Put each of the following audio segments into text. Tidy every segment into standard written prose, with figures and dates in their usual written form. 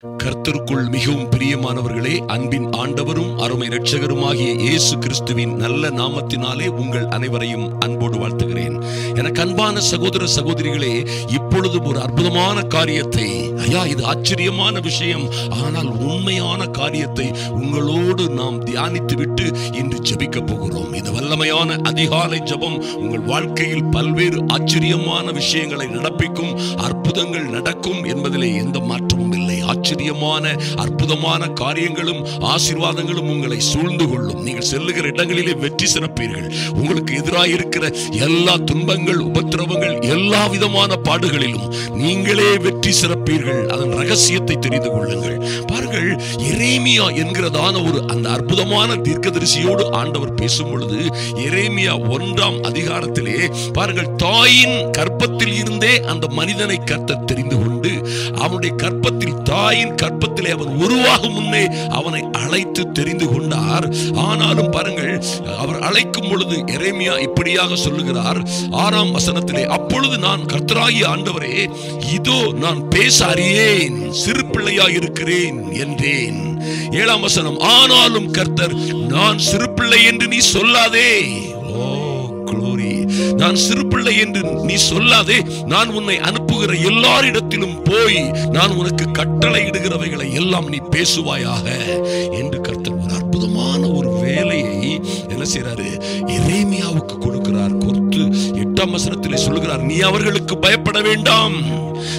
கர்த்தருக்குள் மிகவும் பிரியமானவர்களே, அன்பின் ஆண்டவரும் அருமை இரட்சகருமாகிய இயேசு கிறிஸ்துவின் நல்ல நாமத்தினாலே உங்கள் அனைவரையும் அன்போடு வாழ்த்துகிறேன். எனக்கு அன்பான சகோதர சகோதரிகளே, இப்பொழுதும் ஒரு அற்புதமான காரியத்தை, இது ஆச்சரியமான விஷயம், ஆனால் உண்மையான காரியத்தை உங்களோடு நாம் தியானித்து விட்டு இன்று ஜெபிக்க போகிறோம். இந்த வல்லமையான அதிகாலை ஜெபம் உங்கள் வாழ்க்கையில் பல்வேறு ஆச்சரியமான விஷயங்களை நடப்பிக்கும், அற்புதங்கள் நடக்கும் என்பதிலே எந்த மாற்றமும் இல்லை. ஆச்சரியமான அற்புதமான காரியங்களும் ஆசீர்வாதங்களும் உங்களை சூழ்ந்து கொள்ளும். நீங்கள் செல்லுகிற இடங்களிலே வெற்றி சிறப்பீர்கள். உங்களுக்கு எதிராக இருக்கிற எல்லா துன்பங்கள், உபத்திரவங்கள், எல்லா விதமான பாடுகளிலும் நீங்களே வெற்றி சிறப்பீர்கள். அதன் ரகசியத்தை தெரிந்து கொள்ளுங்கள். பாருங்கள், எரேமியா என்கிறதான ஒரு அந்த அற்புதமான தீர்க்கதரிசியோடு ஆண்டவர் பேசும் பொழுது, எரேமியா 1ஆம் அதிகாரத்திலே பாருங்கள், தாயின் கற்பத்தில் இருந்தே அந்த மனிதனை கர்த்தர் தெரிந்து கொண்டு அவனுடைய கற்பத்தில், தாயின் கற்பத்திலே அவன் உருவாகும் முன்னே அவனை அழைத்து தெரிந்து கொண்டார். ஆனாலும் பாருங்கள், அவர் அழைக்கும் பொழுது எரேமியா இப்படியாக சொல்லுகிறார் 6ஆம் வசனத்திலே, அப்பொழுது நான் கர்த்தராகிய ஆண்டவரே, இதோ நான் பேச அறியேன், சிறு பிள்ளையாய் இருக்கிறேன் என்றேன். 7ஆம் வசனம், ஆனாலும் கர்த்தர், நான் சிறு பிள்ளை என்று நீ சொல்லாதே. நான் சிறு பிள்ளை என்று நீ சொல்லாதே, நான் உன்னை அனுப்புகிற எல்லாரிடத்திலும் போய் நான் உனக்கு கட்டளை இடுகிறவைகளை எல்லாம் நீ பேசுவாயாக என்று கர்த்தர் ஒரு அற்புதமான ஒரு வேலையை என்ன செய்றாரு, எரேமியாவுக்கு கொடுக்கிறார். 8ஆம் வசனத்திலே சொல்லுகிறார், நீ அவர்களுக்கு பயப்பட வேண்டாம்.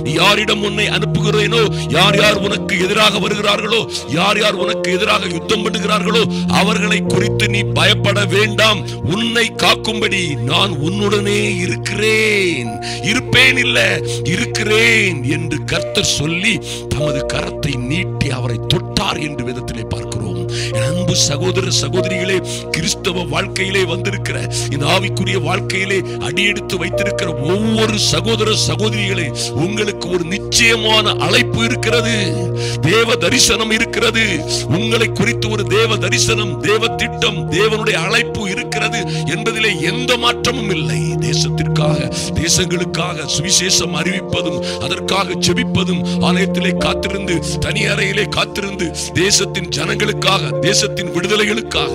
நீ யாரிடம் உன்னை அனுப்புகிறேனோ, யார் யார் உனக்கு எதிராக வருகிறார்களோ, யார் யார் உனக்கு எதிராக யுத்தம் பண்ணுகிறார்களோ, அவர்களை குறித்து நீ பயப்பட வேண்டாம். உன்னை காக்கும்படி நான் உன்னுடனே இருக்கிறேன், இருப்பேன் இல்ல இருக்கிறேன் என்று கர்த்தர் சொல்லி தமது கரத்தை நீட்டி அவரை தொட்டார் என்று வேதத்திலே பார்க்கிறோம். அன்பு சகோதர சகோதரிகளே, கிறிஸ்தவ வாழ்க்கையிலே வந்திருக்கிற, இந்த ஆவிக்குரிய வாழ்க்கையிலே அடியெடுத்து வைத்திருக்கிற ஒவ்வொரு சகோதர சகோதரிகளே, உங்களுக்கு ஒரு நிச்சயமான அழைப்பு இருக்கிறது, தேவ தரிசனம் இருக்கிறது. உங்களை குறித்து ஒரு தேவ தரிசனம், தேவ திட்டம், தேவனுடைய அழைப்பு இருக்கிறது என்பதிலே எந்த மாற்றமும் இல்லை. தேசத்திற்காக, தேசங்களுக்காக சுவிசேஷம் அறிவிப்பதும், அதற்காக ஜெபிப்பதும், ஆலயத்திலே காத்திருந்து, தனி அறையிலே காத்திருந்து, தேசத்தின் ஜனங்களுக்காக, தேசத்தின் விடுதலைகளுக்காக,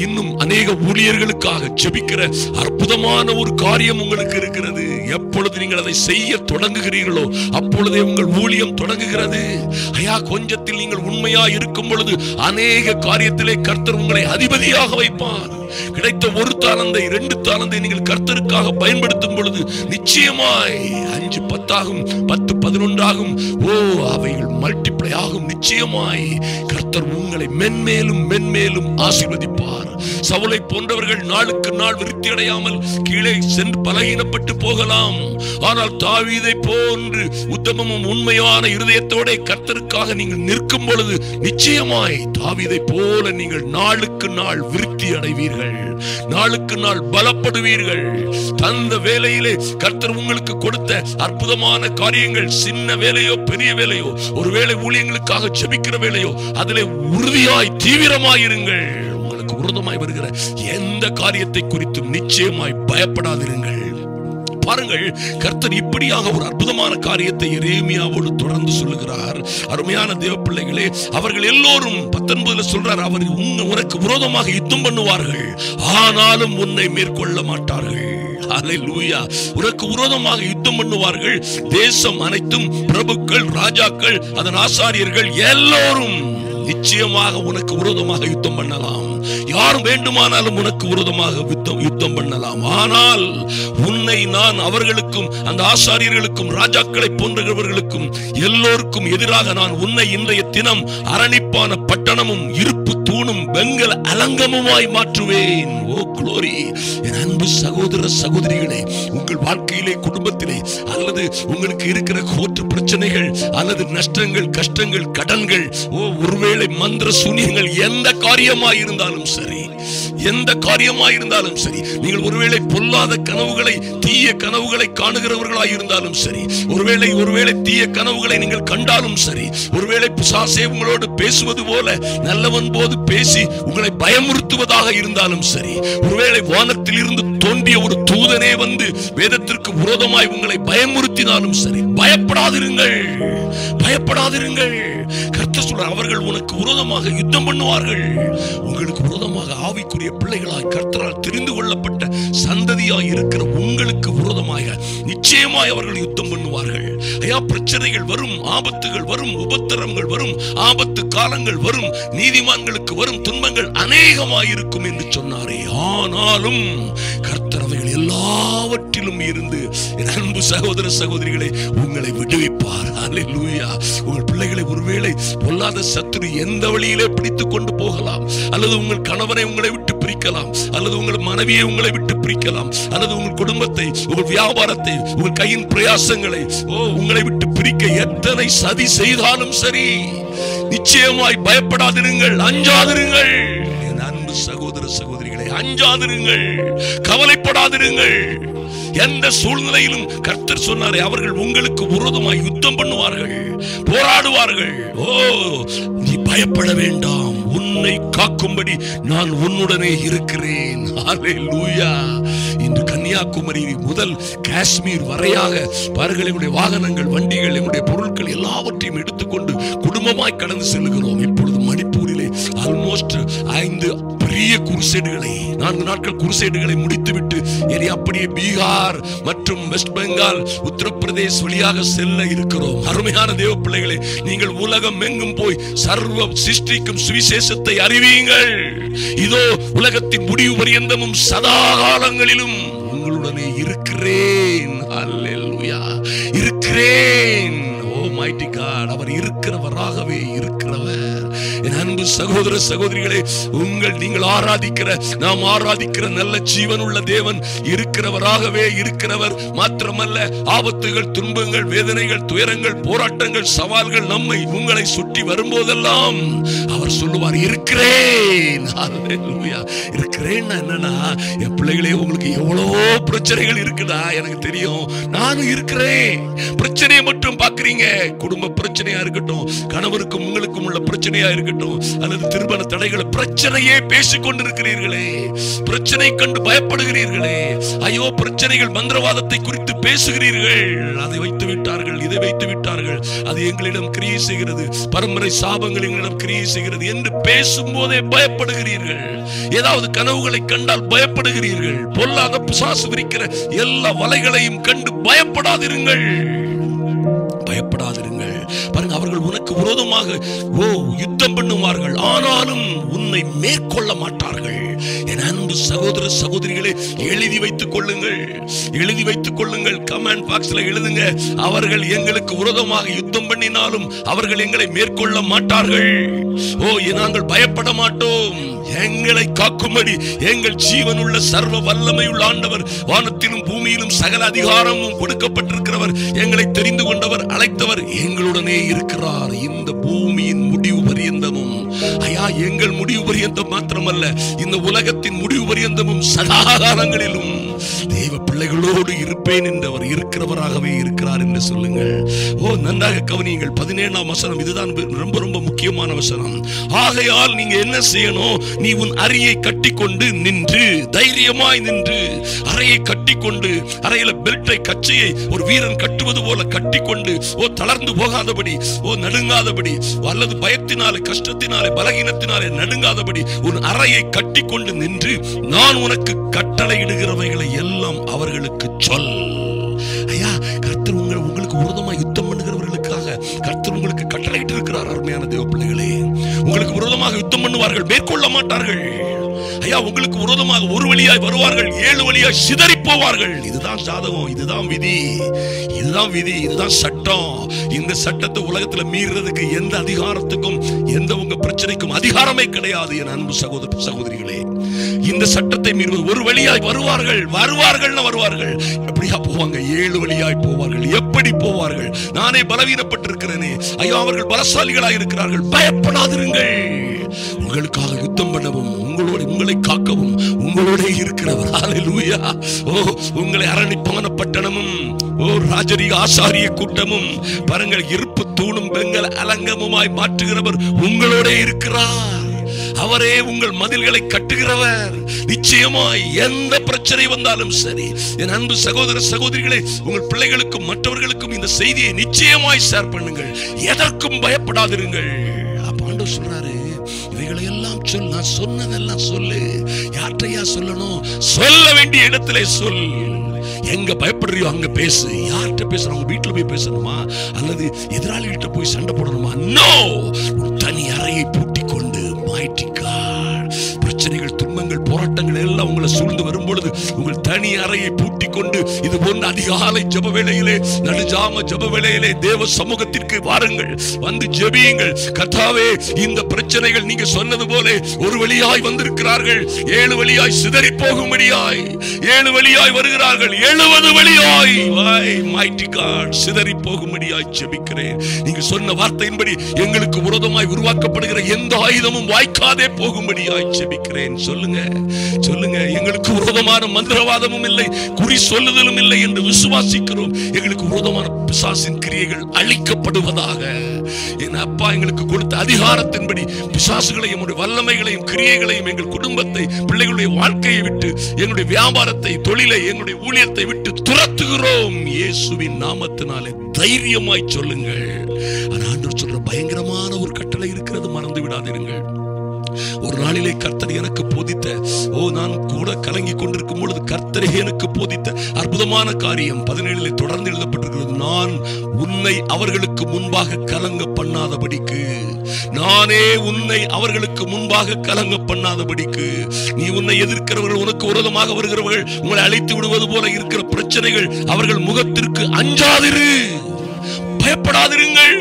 இன்னும் அநேக ஊழியர்களுக்காக ஜெபிக்கிற அற்புதமான ஒரு காரியம் உங்களுக்கு இருக்கிறது. எப்பொழுது நீங்கள் அதை செய்ய தொடங்குகிறீர்களோ அப்பொழுதே உங்கள் ஊழியம் தொடங்குகிறது. கொஞ்சத்தில் நீங்கள் உண்மையா இருக்கும் பொழுது அநேக காரியத்திலே கர்த்தர் உங்களை அதிபதியாக வைப்பார். கிடைத்த 1 தாலந்தை 2 தாலந்தை நீங்கள் கர்த்தருக்காக பயன்படுத்தும் பொழுது நிச்சயமாய் 5 10 ஆகும், 10 11 ஆகும். அவைகள் மல்டிப்ளை ஆகும். நிச்சயமாய் கர்த்தர் உங்களை மென்மேலும் மென்மேலும் ஆசீர்வதிப்பார். சவுலை போன்றவர்கள் நாளுக்கு நாள் விருத்தி அடையாமல் கீழே சென்று பலகீனப்பட்டு போகலாம். ஆனால் தாவீதை போன்று உத்தமமும் உண்மையான இருதயத்தோட கர்த்தருக்காக நீங்கள் நிற்கும் பொழுது நிச்சயமாய் தாவீதை போல நீங்கள் நாளுக்கு நாள் விருத்தி அடைவீர்கள், நாளுக்கு நாள் பலப்படுவீர்கள். தந்த வேலையிலே கர்த்தர் உங்களுக்கு கொடுத்த அற்புதமான காரியங்கள், சின்ன வேலையோ பெரிய வேலையோ, ஒருவேளை ஊழியங்களுக்காக ஜெபிக்கிற வேலையோ, அதிலே உறுதியாய் தீவிரமாயிருங்கள். உங்களுக்கு விரோதமாய் வருகிற எந்த காரியத்தை குறித்தும் நிச்சயமாய் பயப்படாதிருங்கள். பாருங்கள், கர்த்தர் இப்படியாக ஒரு அற்புதமான காரியத்தை எரேமியாவோடு தொடர்ந்து சொல்லுகிறார். அருமையான தேவ பிள்ளைகளே, அவர்கள் எல்லோரும் 19 சொல்றார், அவர் உனக்கு விரோதமாக யுத்தம் பண்ணுவார்கள், ஆனாலும் உன்னை மேற்கொள்ள மாட்டார்கள். ஹல்லேலூயா. உனக்கு விரோதமாக யுத்தம் பண்ணுவார்கள். தேசம் அனைத்தும், பிரபுக்கள், ராஜாக்கள், அதன் ஆசாரியர்கள் எல்லோரும் நிச்சயமாக உனக்கு விரோதமாக யுத்தம் பண்ணலாம். யார் வேண்டுமானாலும் உனக்கு விரோதமாக யுத்தம் பண்ணலாம். ஆனால் உன்னை நான் அவர்களுக்கும், அந்த ஆசாரியர்களுக்கும், ராஜாக்களை போன்றவர்களுக்கும் எல்லோருக்கும் எதிராக நான் உன்னை இன்றைய தினம் அரணிப்பான பட்டணமும், இருப்பு தூணும், வெங்கல அலங்கமுமாய் மாற்றுவேன். க்ளோரி. என் அன்பு சகோதர சகோதரிகளே, உங்கள் வாழ்க்கையிலே, குடும்பத்திலே, அல்லது உங்களுக்கு இருக்கிற கோற்று பிரச்சனைகள், அல்லது நஷ்டங்கள், கஷ்டங்கள், கடன்கள், ஒருவேளை மந்திர சூனியங்கள், எந்த காரியமாய் இருந்தாலும் சரி, எந்த காரியமாய் இருந்தாலும் சரி, நீங்கள் ஒருவேளை பொல்லாத கனவுகளை, தீய கனவுகளை காணுகிறவர்களாய் இருந்தாலும் சரி, ஒருவேளை தீய கனவுகளை நீங்கள் கண்டாலும் சரி, ஒருவேளை பிசாசே உங்களோடு பேசுவது போல நல்லவன் போது பேசி உங்களை பயமுறுத்துவதாக இருந்தாலும் சரி, ஒருவேளை வானத்தில் இருந்து தோன்றிய ஒரு தூதனே வந்து வேதத்திற்கு விரோதமாய் உங்களை பயமுறுத்தினாலும் சரி, பயப்படாதிருங்கள், பயப்படாதிருங்கள். கர்த்தர் சொல்றார், அவர்கள் உனக்கு விரோதமாக யுத்தம் பண்ணுவார்கள். உங்களுக்கு விரோதமாக ஆவிக்குரிய பிள்ளைகளாய் கர்த்தரால் தெரிந்து கொள்ளப்பட்ட சந்ததியாய் இருக்கிற உங்களுக்கு விரோதமாக நிச்சயமாய் அவர்கள் யுத்தம் பண்ணுவார்கள். ஐயா, பிரச்சனைகள் வரும், ஆபத்துகள் வரும், உபத்திரங்கள் வரும், ஆபத்து காலங்கள் வரும், நீதிமான்களுக்கு வரும் துன்பங்கள் அநேகமாயிருக்கும் என்று சொன்னாரே. ஆனாலும் கர்த்தர் அவைகள் எல்லாவற்றிலும் இருந்து என் அன்பு சகோதர சகோதரிகளை உங்களை விடுவிப்பார். அல்லேலூயா. உங்கள் பிள்ளைகளை ஒருவேளை பொல்லாத சத்துரு எந்த வழியிலே பிடித்துக் கொண்டு போகலாம், அல்லது உங்கள் கணவனை உங்களை விட்டு பிரிக்கலாம், அல்லது உங்கள் மனைவியை உங்களை விட்டு பிரிக்கலாம், அல்லது உங்கள் குடும்பத்தை, உங்கள் வியாபாரத்தை, உங்கள் கையின் பிரயாசங்களை உங்களை விட்டு பிரிக்க எத்தனை சதி செய்தாலும் சரி, நிச்சயமாய் பயப்படாதிருங்கள், அஞ்சாதிருங்கள். என் அன்பு சகோதர சகோதரிகளை, அஞ்சாதிருங்கள், கவலைப்படாதிருங்கள். எந்த சூழ்நிலையிலும் கர்த்தர் சொன்னாரே, அவர்கள் உங்களுக்கு விரோதமாய் யுத்தம் பண்ணுவார்கள், போராடுவார்கள். நீ பயப்பட வேண்டாம், உன்னை காக்கும்படி நான் உன்னுடனே இருக்கிறேன். ஹல்லேலூயா. இன்று கன்னியாகுமரி முதல் காஷ்மீர் வரையாக பாருங்கள், எங்களுடைய வாகனங்கள், வண்டிகள், எங்களுடைய பொருட்கள் எல்லாவற்றையும் எடுத்துக்கொண்டு குடும்பமாய் கடந்து செல்கிறோம். இப்பொழுது மணிப்பூரிலே ஆல்மோஸ்ட் 5 பெரிய குருசேடுகளை, 4 நாட்கள் குருசேடுகளை முடித்துவிட்டு அப்படியே பீகார் மற்றும் வெஸ்ட் பெங்கால், உத்தரப்பிரதேஷ் வழியாக செல்ல இருக்கிறோம். அருமையான தேவ பிள்ளைகளே, நீங்கள் உலகம் எங்கும் போய் சர்வ சிருஷ்டிக்கும் சுவிசேஷத்தை அறிவியுங்கள். இதோ உலகத்தின் முடிவு பரியந்தமும் சதா காலங்களிலும் உங்களுடனே இருக்கிறேன். அல்லேலூயா. இருக்கிறேன். மைட்டி காட், அவர் இருக்கிறவராகவே இருக்கிறவர். என் அன்பு சகோதர சகோதரிகளே, நீங்கள் ஆராதிக்கிற, நாம் ஆராதிக்கிற நல்ல ஜீவனுள்ள தேவன் இருக்கிறவராகவே இருக்கிறவர். மாத்திரமல்ல, ஆபத்துகள், துன்பங்கள், வேதனைகள், துயரங்கள், போராட்டங்கள், சவால்கள் நம்மை உங்களை சுற்றி வரும்போதெல்லாம் அவர் சொல்லுவார், இருக்கிறேன். அல்லேலூயா. இருக்கிறேன்னா என்னன்னா, என் பிள்ளைகளே, உங்களுக்கு எவ்வளவோ பிரச்சனைகள் இருக்குதா எனக்கு தெரியும், நானும் இருக்கிறேன். பிரச்சனையை மட்டும் பாக்குறீங்க, குடும்ப பிரச்சனையா இருக்கட்டும், கணவருக்கும் உங்களுக்கும் உள்ள பிரச்சனையா இருக்கட்டும், அல்லது திருமண தடைகளை, பிரச்சனையே பேசிக் கொண்டிருக்கிறீர்களே, பிரச்சனை கண்டு பயப்படுகிறீர்களே, ஐயோ பிரச்சனைகள், மந்திரவாதத்தை குறித்து பேசுகிறீர்கள், அதை வைத்து விட்டார்கள், இதை வைத்து விட்டார்கள், அது எங்களிடம் கிரியை செய்கிறது, பரம்பரை சாபங்கள் எங்களிடம் கிரியை செய்கிறது என்று பேசும் போதே பயப்படுகிறீர்கள். ஏதாவது கனவுகளை கண்டால் பயப்படுகிறீர்கள். பொல்லாத பிசாசு விரிக்கிற எல்லா வலைகளையும் கண்டு பயப்படாதிருங்கள், பயப்படாதிருங்கள். பாருங்க, அவர்கள் உனக்கு விரோதமாக யுத்தம் பண்ணுவார்கள், ஆனாலும் உன்னை மேற்கொள்ள மாட்டார்கள். என் அன்பு சகோதர சகோதரிகளே, எழுதி வைத்துக் கொள்ளுங்கள், எழுதி வைத்துக் கொள்ளுங்கள். கமெண்ட் பாக்ஸ்ல எழுதுங்க, அவர்கள் எங்களுக்கு விரோதமாக யுத்தம் பண்ணினாலும் அவர்கள் எங்களை மேற்கொள்ள மாட்டார்கள். நாங்கள் பயப்பட மாட்டோம். எங்களை காக்கும்படி எங்கள் ஜீவனுள்ள சர்வ வல்லமையுள்ள ஆண்டவர், வானத்திலும் பூமியிலும் சகல அதிகாரமும் கொடுக்கப்பட்டிருக்கிறவர், எங்களை தெரிந்து கொண்டவர், அழைத்தவர் எங்களுடனே இருக்கிறார். இந்த பூமியின் முடிவு பரியந்தமும், ஐயா, எங்கள் முடிவு பரியந்தம் மாத்திரமல்ல, இந்த உலகத்தின் முடிவு பரியந்தமும் சதா காலங்களிலும் தேவ பிள்ளைகளோடு இருப்பேன் என்றவர் இருக்கிறவராகவே இருக்கிறார் என்று சொல்லுங்கள். நன்றாக கவனியுங்கள். 17ஆம் வசனம், இதுதான் ரொம்ப ரொம்ப முக்கியமான வசனம். ஆகையால் நீங்க என்ன செய்யணும்? நீ உன் அறையை கட்டிக்கொண்டு நின்று, தைரியமாய் நின்று, அறையை கட்டிக்கொண்டு, அறையில பெல்ட்டை, கச்சையை ஒரு வீரன் கட்டுவது போல கட்டிக்கொண்டு, தளர்ந்து போகாதபடி, நடுங்காதபடி, அல்லது பயத்தினாலே, கஷ்டத்தினாலே, பலகீனத்தினாலே நடுங்காதபடி உன் அறையை கட்டிக்கொண்டு நின்று, நான் உனக்கு கட்டளையிடுகிறவைகளை எல்லாம் அவர்களுக்கு சொல். ஐயா, கர்த்தர் உங்களுக்கு விரோதமாக யுத்தம் பண்ணுகிறவர்களுக்காக கர்த்தர் உங்களுக்கு கட்டளையிட்டு இருக்கிறார். அருமையான தேவ பிள்ளைகளே, உங்களுக்கு விரோதமாக யுத்தம் பண்ணுவார்கள், மேற்கொள்ள மாட்டார்கள். ஐயா, உங்களுக்கு விரோதமாக ஒரு வழியாய் வருவார்கள், 7 வழியாய் சிதறி போவார்கள். இதுதான் ஜாதகம், இதுதான் விதி, இதுதான் விதி, இதுதான் சட்டம். இந்த சட்டத்தை உலகத்துல மீறதுக்கு எந்த அதிகாரத்துக்கும், எந்த உங்க பிரச்சனைக்கும் அதிகாரமே கிடையாது. என் அன்பு சகோதர சகோதரிகளே, இந்த சட்டத்தை மீறுவது, ஒரு வழியாய் வருவார்கள், வருவார்கள். எப்படியா போவாங்க? 7 வழியாய் போவார்கள். எப்படி போவார்கள்? நானே பலவீனப்பட்டிருக்கிறேனே, ஐயோ அவர்கள் பலசாலிகளாய் இருக்கிறார்கள். பயப்படாதிருங்கள். உங்களுக்காக யுத்தம் பண்ணவும் உங்களை காக்கவும் உங்களோட இருக்கிறவர். ஹல்லேலூயா. உங்களை அரணிப்பான பட்டணமும் ராஜரீக ஆசாரிய கூட்டமும் பாருங்கள் இருப்பு தூணும் பெண்கள் அலங்கமுமாய் மாற்றுகிறவர் உங்களோட இருக்கிறார். அவரே உங்கள் மதில்களை கட்டுகிறவர். நிச்சயமாய் எந்த பிரச்சனை வந்தாலும் சரி, என் அன்பு சகோதர சகோதரிகளே, உங்கள் பிள்ளைகளுக்கும் மற்றவர்களுக்கும் இந்த செய்தியை நிச்சயமாய் ஷேர் பண்ணுங்கள். எதற்கும் பயப்படாதிருங்கள். அப்ப ஆண்டவர் சொல்றாரு, இவைகளை எல்லாம் சொல், நான் சொன்னதெல்லாம் சொல்லு. யார்கிட்டயா சொல்லணும்? சொல்ல வேண்டிய இடத்திலே சொல். எங்க பயப்படுறியோ அங்க பேசு. யார்கிட்ட பேசுற? உங்க வீட்டுல போய் பேசணுமா அல்லது எதிராளிகிட்ட போய் சண்டை போடணுமா? நோ, தனி அறையை பூட்டி கொண்டு பிரச்சனைகள், துன்பங்கள், போராட்டங்கள் எல்லாம் உங்களை சூழ்ந்து வரும் பொழுது உங்கள் தனி அறையை பூட்டி கொண்டு இது போன்ற அதிகாலை ஜெப வேளையிலே, நடுஜாம ஜெப வேளையிலே தேவ சமூகத்திற்கு வாருங்கள், வந்து ஜெபியுங்கள். கர்த்தாவே, இந்த பிரச்சனைகள் நீங்க சொன்னது போல ஒரு வழியாய் வந்திருக்கிறார்கள், 7 வழியாய் சிதறி போகும்படியாய் 7 வழியாய் வருகிறார்கள், 70 வழியாய் mighty God சிதறி போகும்படியாய் ஜெபிக்கிறேன். நீங்க சொன்ன வார்த்தையின்படி எங்களுக்கு விரோதமாய் உருவாக்கப்படுகிற எந்த ஆயுதமும் வாய்க்காதே போகும்படியாய் ஜெபிக்கிறேன். சொல்லுங்க சொல்லுங்க. எங்களுக்கு விரோதமான மந்திரவாதமும் இல்லை, குறி சொல்லுதலும் இல்லை என்று விசுவாசிக்கிறோம். எங்களுக்கு விரோதமான பிசாசின் கிரியைகள் அழிக்கப்படுவதாக. என் அப்பா எங்களுக்கு கொடுத்த அதிகாரத்தின்படி பிசாசுகளையும் வல்லமைகளையும் கிரியைகளையும் எங்கள் குடும்பத்தை, பிள்ளைகளுடைய வாழ்க்கையை விட்டு, எங்களுடைய வியாபாரத்தை, தொழிலை, எங்களுடைய ஊழியத்தை விட்டு துரத்துகிறோம். இயேசுவின் நாமத்தினாலே தைரியமாய் சொல்லுங்கள். ஆண்டவர் சொல்ற பயங்கரமான ஒரு கட்டளை இருக்கிறது, மறந்து விடாதீர்கள். ஒரு நாளிலே கர்த்தர் எனக்கு போதித்த, நான் கூட கலங்கி கொண்டிருக்கும் பொழுது கர்த்தரே எனக்கு போதித்த அற்புதமான காரியம் 17 தொடர்ந்து எழுதப்பட்டிருக்கிறது. நான் உன்னை அவர்களுக்கு முன்பாக கலங்க பண்ணாதபடிக்கு, நானே உன்னை அவர்களுக்கு முன்பாக கலங்க பண்ணாதபடிக்கு, நீ உன்னை எதிர்க்கிறவர்கள், உனக்கு விரோதமாக வருகிறவர்கள் உங்களை அழைத்து விடுவது போல இருக்கிற பிரச்சனைகள் அவர்கள் முகத்திற்கு அஞ்சாதிரு, பயப்படாதிருங்கள்.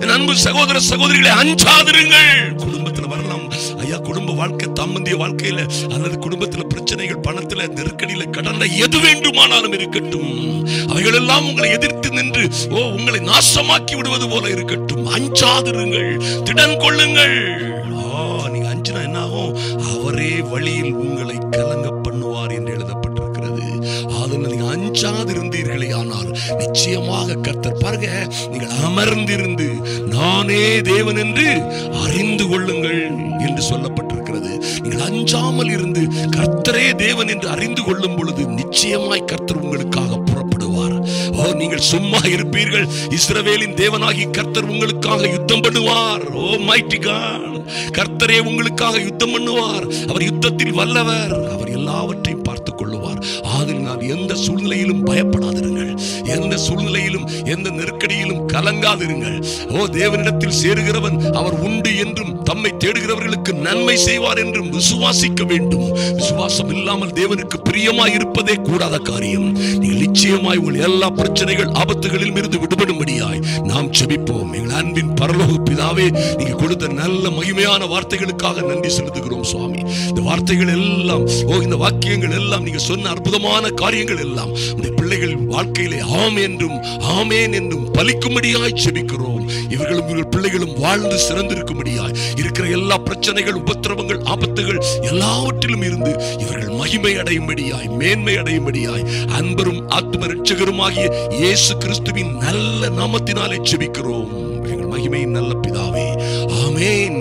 என் அன்பு சகோதர சகோதரிகளை, அஞ்சாதிருங்கள். குடும்பத்தில் வரலாம் ஐயா, குடும்ப வாழ்க்கை, தாம்பந்திய வாழ்க்கையில அல்லது குடும்பத்தில் பிரச்சனைகள், பணத்தில் நெருக்கடியில, கடன்ல, எது வேண்டுமானாலும் இருக்கட்டும், அவைகள் எல்லாம் உங்களை எதிர்த்து நின்று உங்களை நாசமாக்கி விடுவது போல இருக்கட்டும். அஞ்சாதிருங்கள், திடன் கொள்ளுங்கள். நீங்க அஞ்சினா என்ன ஆகும்? அவரே வழியில் உங்களை கலங்க பண்ணுவார் என்று எழுதப்பட்டிருக்கிறது. அதில் நீங்க அஞ்சாதிருந்தீர்களே ஆனால் நிச்சயமாக கர்த்தர், பாருங்க, நீங்கள் அமர்ந்திருந்து நானே தேவன் என்று அறிந்து கொள்ளுங்கள் என்று சொல்லப்பட்டிருக்கிறது. நீங்கள் அஞ்சாமல் இருந்து கர்த்தரே தேவன் என்று அறிந்து கொள்ளும் பொழுது நிச்சயமாய் கர்த்தர் உங்களுக்காக புறப்படுவார். நீங்கள் சும்மா இருப்பீர்கள். இஸ்ரவேலின் தேவனாகி கர்த்தர் உங்களுக்காக யுத்தம் பண்ணுவார். mighty God, கர்த்தரே உங்களுக்காக யுத்தம் பண்ணுவார். அவர் யுத்தத்தில் வல்லவர். அவர் எல்லாவற்றையும் பார்த்துக் கொள்ளுவார். ஆதலினால் எந்த சூழ்நிலையிலும் பயப்படாதிருங்கள். எந்த சூழ்நிலையிலும், எந்த நெருக்கடியிலும் கலங்காதிருங்கள். தேவனிடத்தில் சேருகிறவன் அவர் உண்டு என்றும், தம்மை தேடுகிறவர்களுக்கு நன்மை செய்வார் என்றும் விசுவாசிக்க வேண்டும். விசுவாசம் இல்லாமல் தேவனுக்கு பிரியமாய் இருப்பதே கூடாத காரியம். நீங்கள் நிச்சயமாய் உங்கள் எல்லா பிரச்சனைகள், ஆபத்துகளில் இருந்து விடுபடும்படியாய் நாம் ஜெபிப்போம். எங்கள் அன்பின் பரலோக பிதாவே, நீங்க கொடுத்த நல்ல மகிமையான வார்த்தைகளுக்காக நன்றி செலுத்துகிறோம் சுவாமி. இந்த வார்த்தைகள் எல்லாம், இந்த வாக்கியங்கள் எல்லாம், நீங்க சொன்ன அற்புதமான காரியங்கள் எல்லாம் உடைய பிள்ளைகள் வாழ்க்கையிலே ஆம் என்றும் ஆமேன் என்றும் பலிக்கும்படியாய் ஜெபிக்கிறோம். இவர்களும் இவர்கள் பிள்ளைகளும் வாழ்ந்து சிறந்திருக்கும்படியாய், இருக்கிற எல்லா பிரச்சனைகள், உபத்திரவங்கள், ஆபத்துகள் எல்லாவற்றிலும் இருந்து இவர்கள் மகிமை அடையும்படியாய், மேன்மை அடையும்படியாய், அன்பரும் ஆத்ம இரட்சகருமாகிய இயேசு கிறிஸ்துவின் நல்ல நாமத்தினாலே ஜெபிக்கிறோம் எங்கள் மகிமையின் நல்ல பிதாவே. ஆமேன்,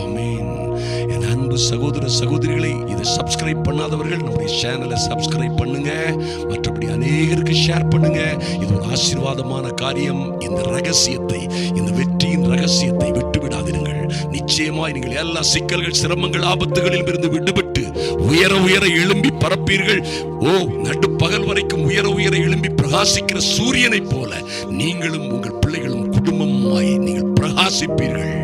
ஆமேன். என் அன்பு சகோதர சகோதரிகளை, இதை சப்ஸ்கிரைப் பண்ணாதவர்கள் நம்முடைய சேனலை சப்ஸ்கிரைப் பண்ணுங்க, மற்றபடி அநேகருக்கு ஷேர் பண்ணுங்க. இது ஒரு ஆசீர்வாதமான காரியம். இந்த ரகசியத்தை, இந்த வெற்றியின் ரகசியத்தை விட்டுவிடாதீர்கள். நிச்சயமாய் நீங்கள் எல்லா சிக்கல்கள், சிரமங்கள், ஆபத்துகளில் இருந்து விடுபட்டு உயர உயர எழும்பி பரப்பீர்கள். நடுப்பகல் வரைக்கும் உயர உயர எழும்பி பிரகாசிக்கிற சூரியனை போல நீங்களும் உங்கள் பிள்ளைகளும் குடும்பமாய் நீங்கள் பிரகாசிப்பீர்கள்.